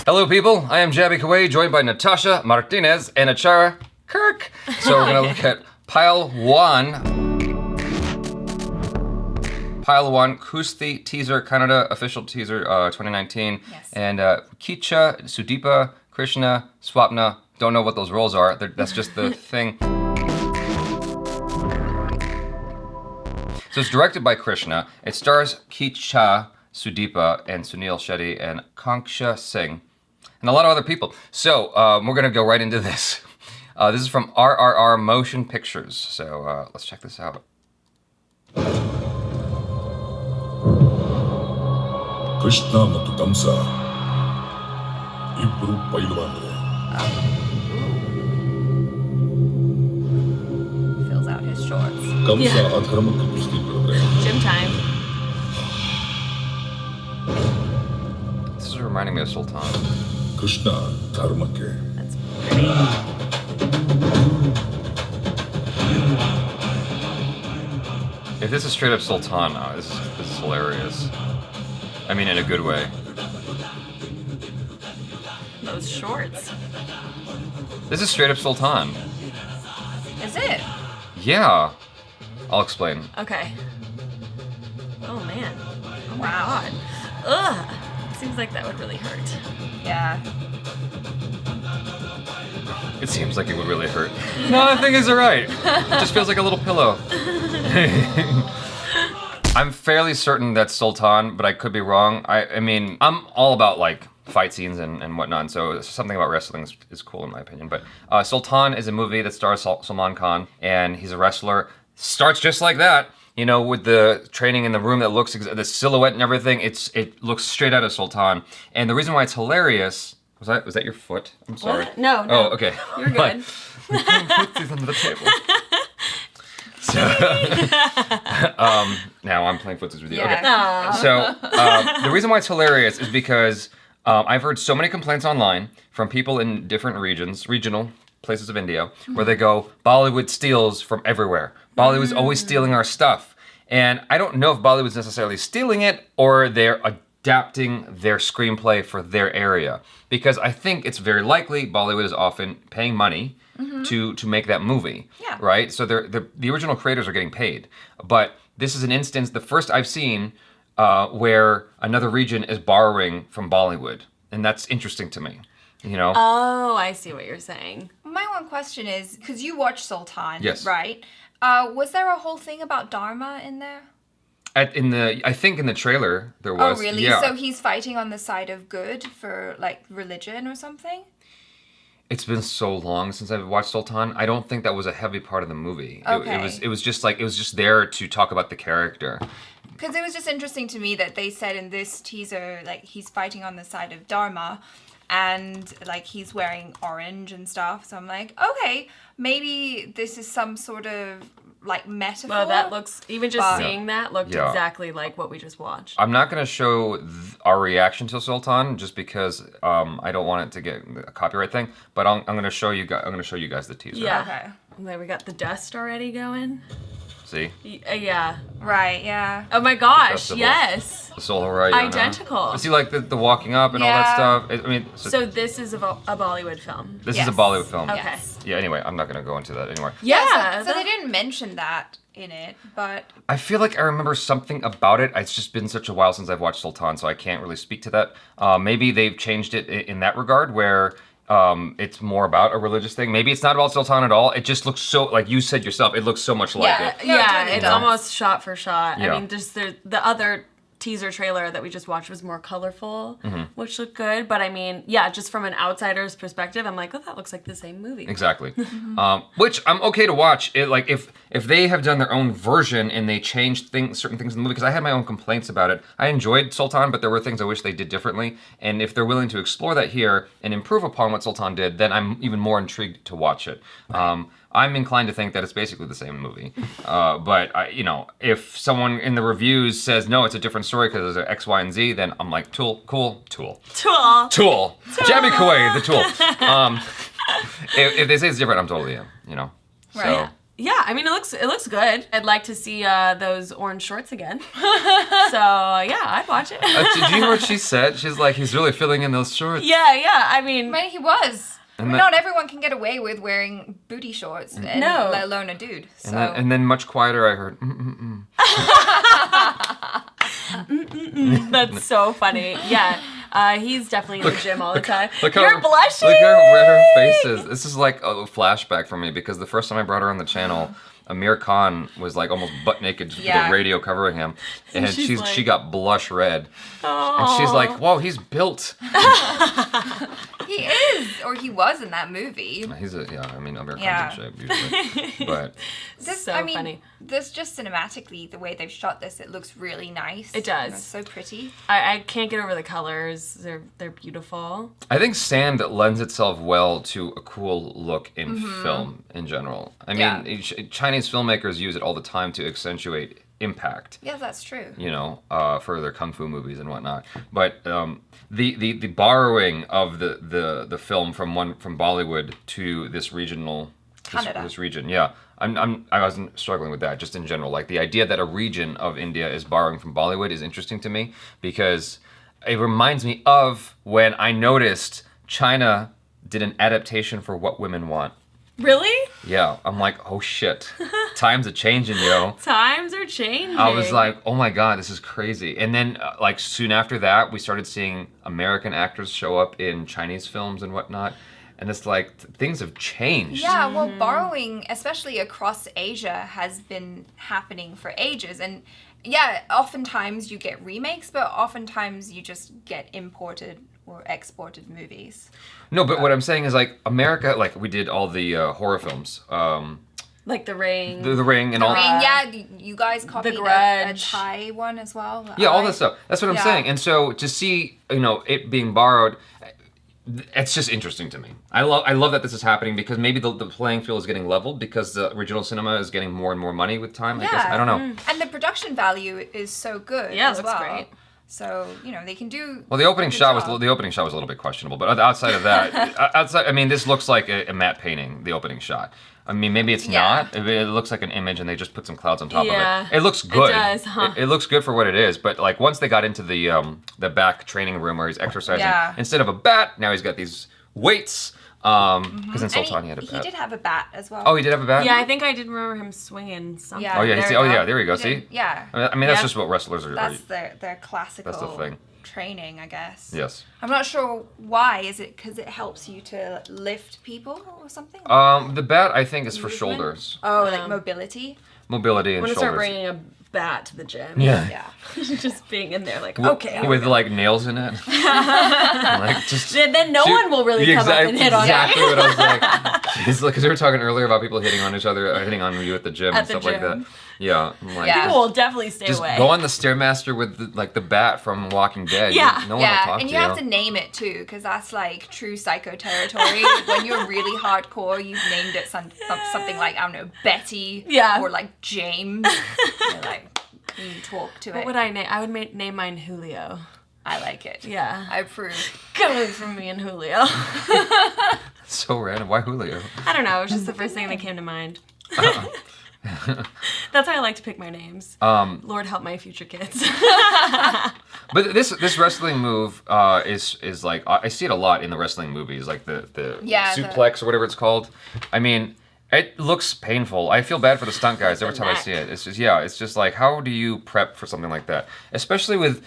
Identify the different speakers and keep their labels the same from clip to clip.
Speaker 1: Hello, people. I am Jaby KOAY, joined by NATASHA, MARTINEZ, and ACHARA, KIRK. So we're going to look at Pailwaan Kusthi teaser, Kannada official teaser 2019.
Speaker 2: Yes.
Speaker 1: And Kicha, Sudeepa, Krishna, Swapna, don't know what those roles are. That's just the thing. So it's directed by Krishna. It stars Kicha, Sudeepa, and Sunil Shetty, and Kanksha Singh, and a lot of other people. So we're gonna go right into this. This is from RRR Motion Pictures. So let's check this out.
Speaker 3: Krishna ಮತ್ತು ಕಂಸ ಇಬ್ರು ಪೈಲ್ವಾನರೇ.
Speaker 2: Fills out his shorts.
Speaker 3: ಕಂಸ ಅಧರ್ಮಕ್ಕೆ ಕುಸ್ತಿ ಬಿಡಿದ್ರೆ
Speaker 2: Gym time.
Speaker 1: This is reminding me of Sultan.
Speaker 3: Krishna ಧರ್ಮಕ್ಕೆ.
Speaker 2: That's pretty.
Speaker 1: If this is straight up Sultan now, this is hilarious. I mean, in a good way.
Speaker 2: Those shorts.
Speaker 1: This is straight up Sultan.
Speaker 2: Is it?
Speaker 1: Yeah. I'll explain.
Speaker 2: Okay. Oh man. Oh my god. Ugh. It seems like that would really hurt. Yeah.
Speaker 1: It seems like it would really hurt. No, the thing is, they're right. It just feels like a little pillow. I'm fairly certain that's Sultan, but I could be wrong. I mean, I'm all about like fight scenes and whatnot, so something about wrestling is cool in my opinion. But Sultan is a movie that stars Salman Khan, and he's a wrestler. Starts just like that, you know, with the training in the room that looks, the silhouette and everything, it looks straight out of Sultan. And the reason why it's hilarious, was that your foot? I'm sorry.
Speaker 2: What? No.
Speaker 1: Oh, okay.
Speaker 2: You're good.
Speaker 1: Footsies under the table. So, now I'm playing footsies with you.
Speaker 2: Yeah.
Speaker 1: Okay. So the reason why it's hilarious is because I've heard so many complaints online from people in different regional places of India, where they go, Bollywood steals from everywhere. Bollywood's always stealing our stuff. And I don't know if Bollywood's necessarily stealing it or they're adapting their screenplay for their area. Because I think it's very likely Bollywood is often paying money to make that movie, right? So the original creators are getting paid. But this is an instance, the first I've seen, where another region is borrowing from Bollywood. And that's interesting to me, you know?
Speaker 2: Oh, I see what you're saying.
Speaker 4: My one question is, because you watched Sultan,
Speaker 1: Yes.
Speaker 4: right? Was there a whole thing about Dharma in there?
Speaker 1: I think in the trailer there was.
Speaker 4: Oh, really?
Speaker 1: Yeah.
Speaker 4: So he's fighting on the side of good for, like, religion or something?
Speaker 1: It's been so long since I've watched Sultan. I don't think that was a heavy part of the movie.
Speaker 4: Okay.
Speaker 1: It was just there to talk about the character.
Speaker 4: Because it was just interesting to me that they said in this teaser, like, he's fighting on the side of Dharma, and, like, he's wearing orange and stuff. So I'm like, okay, maybe this is some sort of, like, metaphor.
Speaker 2: Well, that looks, even just seeing that looked
Speaker 1: Yeah.
Speaker 2: exactly like what we just watched.
Speaker 1: I'm not going to show our reaction to Sultan just because I don't want it to get a copyright thing. But I'm going to show you guys. I'm going to show you guys the teaser.
Speaker 2: Yeah.
Speaker 4: Okay.
Speaker 2: There we got the dust already going.
Speaker 1: See?
Speaker 2: Yeah.
Speaker 4: Right, yeah.
Speaker 2: Oh my gosh,
Speaker 1: Festival.
Speaker 2: yes.
Speaker 1: The Soul Horizon.
Speaker 2: Identical.
Speaker 1: But see, like the walking up and all that
Speaker 4: Yeah.
Speaker 1: stuff. I mean,
Speaker 2: So this is a Bollywood film.
Speaker 1: this
Speaker 4: Yes.
Speaker 1: is a Bollywood film.
Speaker 2: Okay.
Speaker 4: Yes.
Speaker 1: Yeah. Anyway, I'm not going to go into that anymore.
Speaker 2: Yeah.
Speaker 4: So they didn't mention that in it, but
Speaker 1: I feel like I remember something about it. It's just been such a while since I've watched Sultan, so I can't really speak to that. Maybe they've changed it in that regard, where it's more about a religious thing. Maybe it's not about Sultan at all. It just looks so, like you said yourself, it looks so much like it.
Speaker 4: No, it
Speaker 2: Yeah,
Speaker 4: totally
Speaker 2: it's
Speaker 4: does.
Speaker 2: almost shot for shot.
Speaker 1: Yeah.
Speaker 2: I mean, just the other teaser trailer that we just watched was more colorful, which looked good. But I mean, yeah, just from an outsider's perspective, I'm like, oh, that looks like the same movie.
Speaker 1: Exactly. Which I'm okay to watch. It, like if they have done their own version and they changed certain things in the movie, because I had my own complaints about it. I enjoyed Sultan, but there were things I wish they did differently. And if they're willing to explore that here and improve upon what Sultan did, then I'm even more intrigued to watch it. I'm inclined to think that it's basically the same movie. But you know, if someone in the reviews says no, it's a different story because there's X, Y, and Z, then I'm like, Tool. Jaby KOAY, the Tool. If they say it's different, I'm totally in, you know.
Speaker 4: Right.
Speaker 2: Yeah, I mean, it looks good. I'd like to see those orange shorts again. So yeah, I'd watch it.
Speaker 1: Did you hear what she said? She's like, he's really filling in those shorts.
Speaker 2: Yeah. I mean,
Speaker 4: But he was.
Speaker 1: And
Speaker 4: Not everyone can get away with wearing booty shorts, and
Speaker 2: No.
Speaker 4: let alone a dude. So.
Speaker 1: And then much quieter, I heard.
Speaker 2: that's so funny. Yeah. He's definitely in the gym all the time.
Speaker 1: You're
Speaker 2: blushing.
Speaker 1: Look how red her face is. This is like a flashback for me because the first time I brought her on the channel, Amir Khan was like almost butt naked just with a radio covering him, and
Speaker 2: she's
Speaker 1: she
Speaker 2: like-
Speaker 1: got blush red,
Speaker 2: Aww.
Speaker 1: and she's like, "Whoa, he's built."
Speaker 4: He is, or he was in that movie.
Speaker 1: He's Amir Khan's
Speaker 4: Yeah.
Speaker 1: in shape usually, but
Speaker 2: So funny.
Speaker 4: This just cinematically, the way they've shot this, it looks really nice.
Speaker 2: It does.
Speaker 4: It's so pretty.
Speaker 2: I can't get over the colors. They're beautiful.
Speaker 1: I think sand lends itself well to a cool look in film in general. I mean, Chinese filmmakers use it all the time to accentuate impact.
Speaker 4: Yeah, that's true.
Speaker 1: You know, for their kung fu movies and whatnot. But the borrowing of the film from Bollywood to this regional
Speaker 4: Canada.
Speaker 1: this region, yeah. I wasn't struggling with that just in general. Like the idea that a region of India is borrowing from Bollywood is interesting to me because it reminds me of when I noticed China did an adaptation for What Women Want.
Speaker 2: Really?
Speaker 1: Yeah, I'm like, oh shit, times are changing, yo.
Speaker 2: Times are changing.
Speaker 1: I was like, oh my god, this is crazy. And then, like, soon after that, we started seeing American actors show up in Chinese films and whatnot. And it's like, things have changed.
Speaker 4: Yeah, well, borrowing, especially across Asia, has been happening for ages. And yeah, oftentimes you get remakes, but oftentimes you just get imported or exported movies.
Speaker 1: No, but what I'm saying is, like, America, like, we did all the horror films.
Speaker 2: like The Ring.
Speaker 1: The Ring and all.
Speaker 4: I mean, yeah, you guys copied a
Speaker 2: Grudge.
Speaker 4: Thai one as well.
Speaker 1: Yeah, all that stuff. That's what I'm saying. And so to see, it being borrowed, it's just interesting to me. I love that this is happening because maybe the playing field is getting leveled because the original cinema is getting more and more money with time. I guess I don't know.
Speaker 4: And the production value is so good.
Speaker 2: Yeah,
Speaker 4: as
Speaker 2: looks
Speaker 4: well.
Speaker 2: great.
Speaker 4: So they can do.
Speaker 1: Well, the opening
Speaker 4: a good
Speaker 1: shot was
Speaker 4: job.
Speaker 1: a little bit questionable, but outside of that, I mean, this looks like a matte painting. The opening shot. I mean, maybe it's not. It looks like an image, and they just put some clouds on top of it. It looks good.
Speaker 2: It does, huh?
Speaker 1: It looks good for what it is. But like once they got into the back training room where he's exercising, instead of a bat, now he's got these weights. Because in Sultan he had a bat.
Speaker 4: He did have a bat as well.
Speaker 1: Oh, he did have a bat.
Speaker 2: Yeah, I think I did remember him swinging something.
Speaker 4: Yeah.
Speaker 1: Oh yeah.
Speaker 4: There we go.
Speaker 1: There you go.
Speaker 4: He
Speaker 1: See.
Speaker 4: did- Yeah.
Speaker 1: I mean, that's
Speaker 2: Yeah.
Speaker 1: just what wrestlers are.
Speaker 4: That's their classical
Speaker 1: That's the thing.
Speaker 4: training, I guess.
Speaker 1: Yes.
Speaker 4: I'm not sure why. Is it because it helps you to lift people or something?
Speaker 1: The bat I think is for
Speaker 4: Movement?
Speaker 1: shoulders,
Speaker 4: Oh, like mobility?
Speaker 1: mobility, and
Speaker 2: I'm gonna
Speaker 1: shoulders.
Speaker 2: start bringing a bat to the gym.
Speaker 1: Yeah.
Speaker 4: Yeah.
Speaker 2: Just being in there like,
Speaker 1: W-
Speaker 2: okay.
Speaker 1: With like nails in it. Like just.
Speaker 2: Then no one will really come up and hit on
Speaker 1: exactly
Speaker 2: you.
Speaker 1: what I was like. Because we were talking earlier about people hitting on each other, hitting on you at the gym
Speaker 2: At
Speaker 1: and
Speaker 2: the
Speaker 1: stuff like that.
Speaker 2: gym.
Speaker 1: Yeah, I'm like,
Speaker 4: Yeah.
Speaker 2: People will definitely stay
Speaker 1: just
Speaker 2: away.
Speaker 1: go on the Stairmaster with the bat from Walking Dead.
Speaker 2: Yeah.
Speaker 1: No one will
Speaker 4: Yeah,
Speaker 1: talk
Speaker 4: and
Speaker 1: to
Speaker 4: you have to name it too, because that's like true psycho territory. When you're really hardcore, you've named it something like, I don't know, Betty.
Speaker 2: Yeah.
Speaker 4: Or like James. You're like, you talk to
Speaker 2: What
Speaker 4: it.
Speaker 2: would I name? I would name mine Julio.
Speaker 4: I like it.
Speaker 2: Yeah.
Speaker 4: I approve.
Speaker 2: Coming from me and Julio.
Speaker 1: So random. Why Julio?
Speaker 2: I don't know. It was just the first thing that came to mind. That's how I like to pick my names. Lord help my future kids.
Speaker 1: But this wrestling move is like I see it a lot in the wrestling movies, like the suplex or whatever it's called. I mean, it looks painful. I feel bad for the stunt guys every time I see it. It's just like, how do you prep for something like that? Especially with,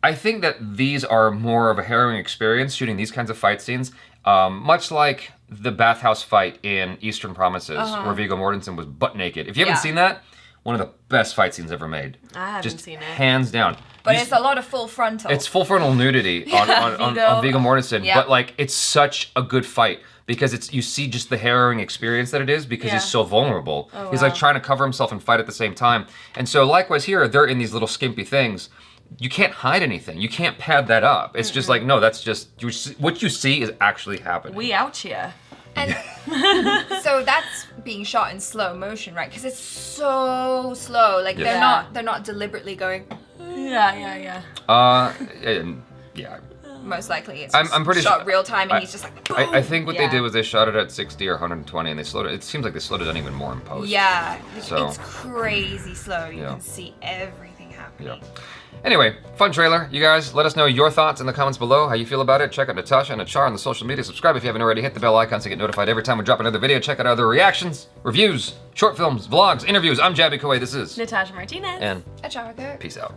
Speaker 1: I think that these are more of a harrowing experience shooting these kinds of fight scenes, much like the bathhouse fight in Eastern Promises, where Viggo Mortensen was butt naked. If you haven't seen that, one of the best fight scenes ever made.
Speaker 2: I haven't
Speaker 1: Just
Speaker 2: seen it.
Speaker 1: hands down.
Speaker 4: But it's a lot of full frontal.
Speaker 1: It's full frontal nudity on Viggo Mortensen,
Speaker 4: Yeah.
Speaker 1: but like it's such a good fight because you see just the harrowing experience that it is because he's so vulnerable. He's like trying to cover himself and fight at the same time. And so likewise here, they're in these little skimpy things. You can't hide anything. You can't pad that up. It's just like, no, that's just what you see is actually happening.
Speaker 2: We out here.
Speaker 4: And so that's being shot in slow motion, right? Because it's so slow. Like
Speaker 1: Yes.
Speaker 4: they're not deliberately going.
Speaker 2: Yeah.
Speaker 1: Yeah.
Speaker 4: most likely it's
Speaker 1: I'm pretty
Speaker 4: shot
Speaker 1: sure-
Speaker 4: real time, and he's just like, boom.
Speaker 1: I think what they
Speaker 2: Yeah.
Speaker 1: did was they shot it at 60 or 120, and they slowed it. It seems like they slowed it down even more in post.
Speaker 4: Yeah,
Speaker 1: So-
Speaker 4: it's crazy slow. You
Speaker 1: Yeah.
Speaker 4: can see everything happening.
Speaker 1: Yeah. Anyway, fun trailer. You guys, let us know your thoughts in the comments below, how you feel about it. Check out Natasha and ACHARA on the social media. Subscribe if you haven't already. Hit the bell icon to get notified every time we drop another video. Check out other reactions, reviews, short films, vlogs, interviews. I'm Jaby KOAY. This is...
Speaker 2: Natasha Martinez.
Speaker 1: And
Speaker 4: ACHARA.
Speaker 1: peace out.